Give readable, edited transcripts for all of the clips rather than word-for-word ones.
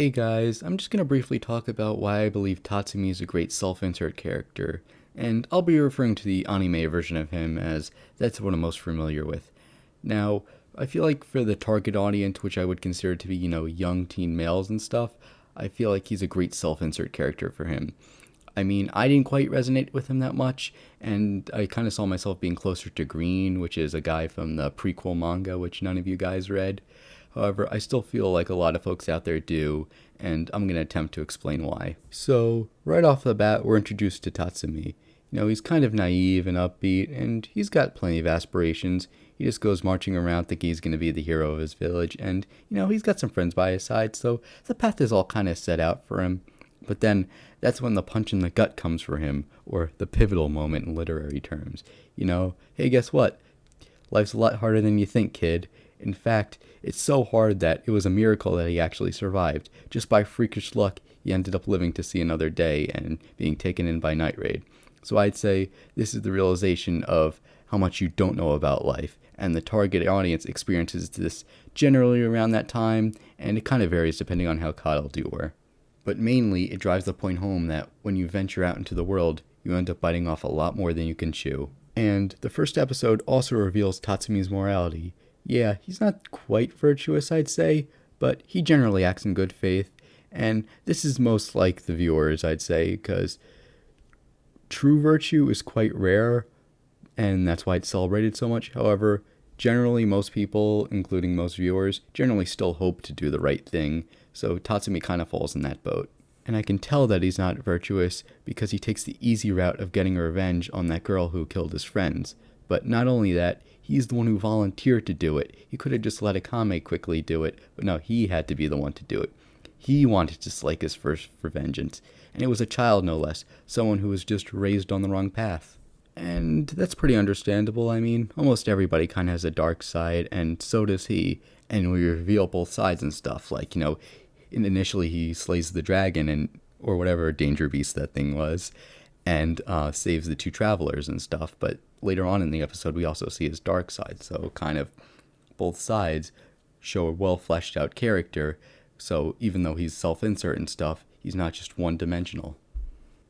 Hey guys, I'm just going to briefly talk about why I believe Tatsumi is a great self-insert character, and I'll be referring to the anime version of him as that's what I'm most familiar with. Now, I feel like for the target audience, which I would consider to be, young teen males and stuff, I feel like he's a great self-insert character for him. I mean, I didn't quite resonate with him that much, and I kind of saw myself being closer to Green, which is a guy from the prequel manga, which none of you guys read. However, I still feel like a lot of folks out there do, and I'm going to attempt to explain why. So, right off the bat, we're introduced to Tatsumi. He's kind of naive and upbeat, and he's got plenty of aspirations. He just goes marching around thinking he's going to be the hero of his village, and, he's got some friends by his side, so the path is all kind of set out for him. But then that's when the punch in the gut comes for him, or the pivotal moment in literary terms. Hey, guess what? Life's a lot harder than you think, kid. In fact, it's so hard that it was a miracle that he actually survived. Just by freakish luck, he ended up living to see another day and being taken in by Night Raid. So I'd say this is the realization of how much you don't know about life, and the target audience experiences this generally around that time, and it kind of varies depending on how coddled you were. But mainly, it drives the point home that when you venture out into the world, you end up biting off a lot more than you can chew. And the first episode also reveals Tatsumi's morality. Yeah, he's not quite virtuous, I'd say, but he generally acts in good faith. And this is most like the viewers, I'd say, because true virtue is quite rare, and that's why it's celebrated so much. However, generally most people, including most viewers, generally still hope to do the right thing, so Tatsumi kind of falls in that boat. And I can tell that he's not virtuous because he takes the easy route of getting revenge on that girl who killed his friends. But not only that, he's the one who volunteered to do it. He could have just let Akame quickly do it, but no, he had to be the one to do it. He wanted to slake his first for vengeance, and it was a child no less, someone who was just raised on the wrong path. And that's pretty understandable. I mean, almost everybody kind of has a dark side, and so does he. And we reveal both sides and stuff. Like, initially he slays the dragon and or whatever danger beast that thing was, and saves the two travelers and stuff. But later on in the episode, we also see his dark side. So kind of both sides show a well fleshed out character. So even though he's self-insert and stuff, he's not just one-dimensional.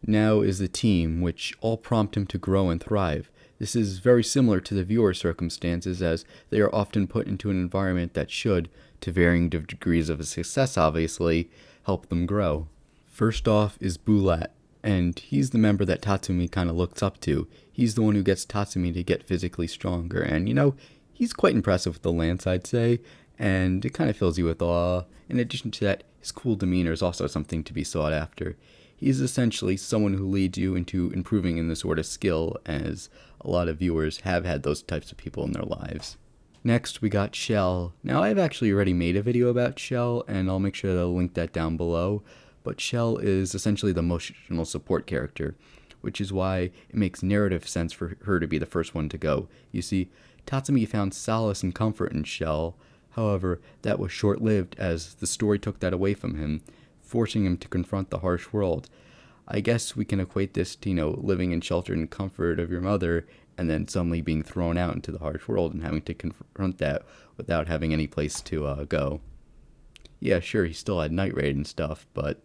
Now is the team, which all prompt him to grow and thrive. This is very similar to the viewer circumstances, as they are often put into an environment that should, to varying degrees of success obviously, help them grow. First off is Bulat, and he's the member that Tatsumi kind of looks up to. He's the one who gets Tatsumi to get physically stronger, and he's quite impressive with the lance, I'd say, and it kind of fills you with awe. In addition to that, his cool demeanor is also something to be sought after. He's essentially someone who leads you into improving in this sort of skill, as a lot of viewers have had those types of people in their lives. Next, we got Shell. Now, I've actually already made a video about Shell, and I'll make sure to link that down below, but Shell is essentially the emotional support character, which is why it makes narrative sense for her to be the first one to go. You see, Tatsumi found solace and comfort in Shell. However, that was short-lived, as the story took that away from him, forcing him to confront the harsh world. I guess we can equate this to, living in shelter and comfort of your mother, and then suddenly being thrown out into the harsh world and having to confront that without having any place to go. Yeah, sure, he still had Night Raid and stuff, but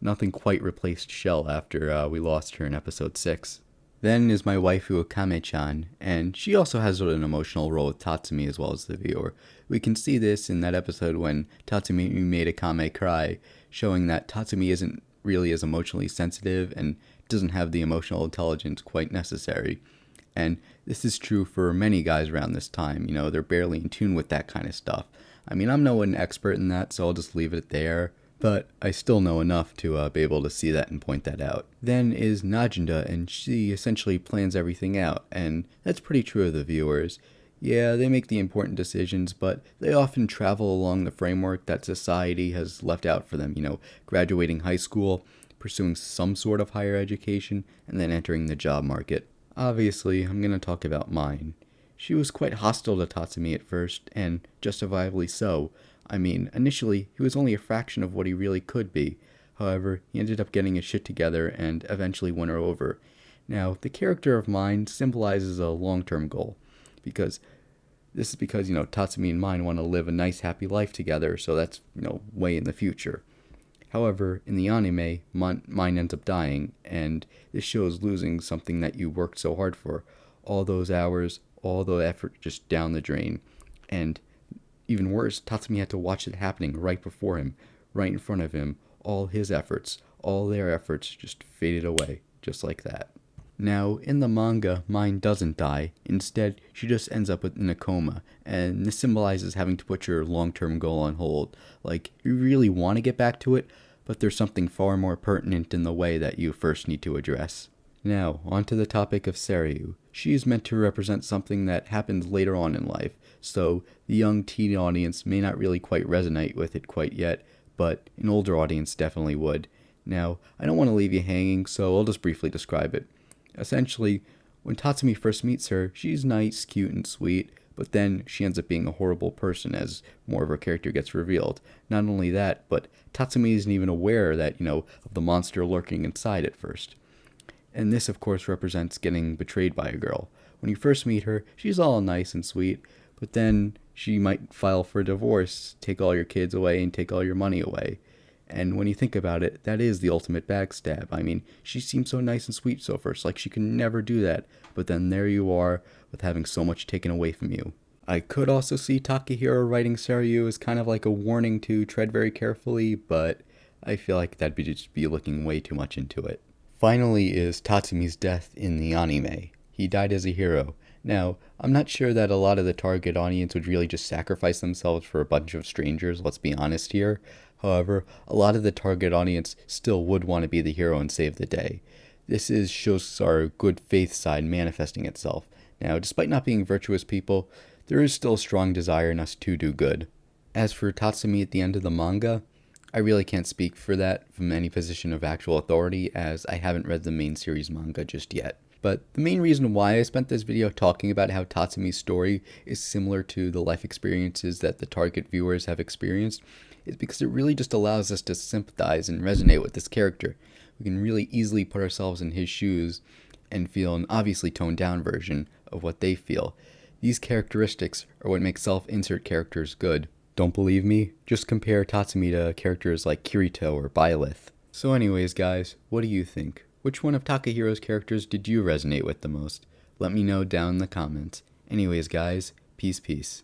nothing quite replaced Shell after we lost her in episode 6. Then is my waifu Akame-chan, and she also has an emotional role with Tatsumi as well as the viewer. We can see this in that episode when Tatsumi made Akame cry, showing that Tatsumi isn't really as emotionally sensitive and doesn't have the emotional intelligence quite necessary. And this is true for many guys around this time. They're barely in tune with that kind of stuff. I mean, I'm no an expert in that, so I'll just leave it there. But I still know enough to be able to see that and point that out. Then is Najinda, and she essentially plans everything out, and that's pretty true of the viewers. Yeah, they make the important decisions, but they often travel along the framework that society has left out for them, graduating high school, pursuing some sort of higher education, and then entering the job market. Obviously, I'm going to talk about mine. She was quite hostile to Tatsumi at first, and justifiably so. I mean, initially, he was only a fraction of what he really could be. However, he ended up getting his shit together and eventually won her over. Now, the character of mine symbolizes a long-term goal, because Tatsumi and mine want to live a nice, happy life together, so that's, way in the future. However, in the anime, mine ends up dying, and this shows losing something that you worked so hard for. All those hours, all the effort just down the drain. And even worse, Tatsumi had to watch it happening right before him, right in front of him. All his efforts, all their efforts just faded away, just like that. Now, in the manga, Mine doesn't die. Instead, she just ends up in a coma, and this symbolizes having to put your long-term goal on hold. Like, you really want to get back to it, but there's something far more pertinent in the way that you first need to address. Now, onto the topic of Seiryu. She is meant to represent something that happens later on in life, so the young teen audience may not really quite resonate with it quite yet, but an older audience definitely would. Now, I don't want to leave you hanging, so I'll just briefly describe it. Essentially, when Tatsumi first meets her, she's nice, cute, and sweet, but then she ends up being a horrible person as more of her character gets revealed. Not only that, but Tatsumi isn't even aware that, of the monster lurking inside at first. And this, of course, represents getting betrayed by a girl. When you first meet her, she's all nice and sweet, but then she might file for divorce, take all your kids away, and take all your money away. And when you think about it, that is the ultimate backstab. I mean, she seemed so nice and sweet so first, like she could never do that, but then there you are, with having so much taken away from you. I could also see Takahiro writing Seiryu as kind of like a warning to tread very carefully, but I feel like that'd just be looking way too much into it. Finally is Tatsumi's death in the anime. He died as a hero. Now, I'm not sure that a lot of the target audience would really just sacrifice themselves for a bunch of strangers, let's be honest here. However, a lot of the target audience still would want to be the hero and save the day. This shows our good faith side manifesting itself. Now, despite not being virtuous people, there is still a strong desire in us to do good. As for Tatsumi at the end of the manga, I really can't speak for that from any position of actual authority, as I haven't read the main series manga just yet. But the main reason why I spent this video talking about how Tatsumi's story is similar to the life experiences that the target viewers have experienced is because it really just allows us to sympathize and resonate with this character. We can really easily put ourselves in his shoes and feel an obviously toned down version of what they feel. These characteristics are what make self-insert characters good. Don't believe me? Just compare Tatsumi to characters like Kirito or Byleth. So anyways guys, what do you think? Which one of Takahiro's characters did you resonate with the most? Let me know down in the comments. Anyways guys, peace.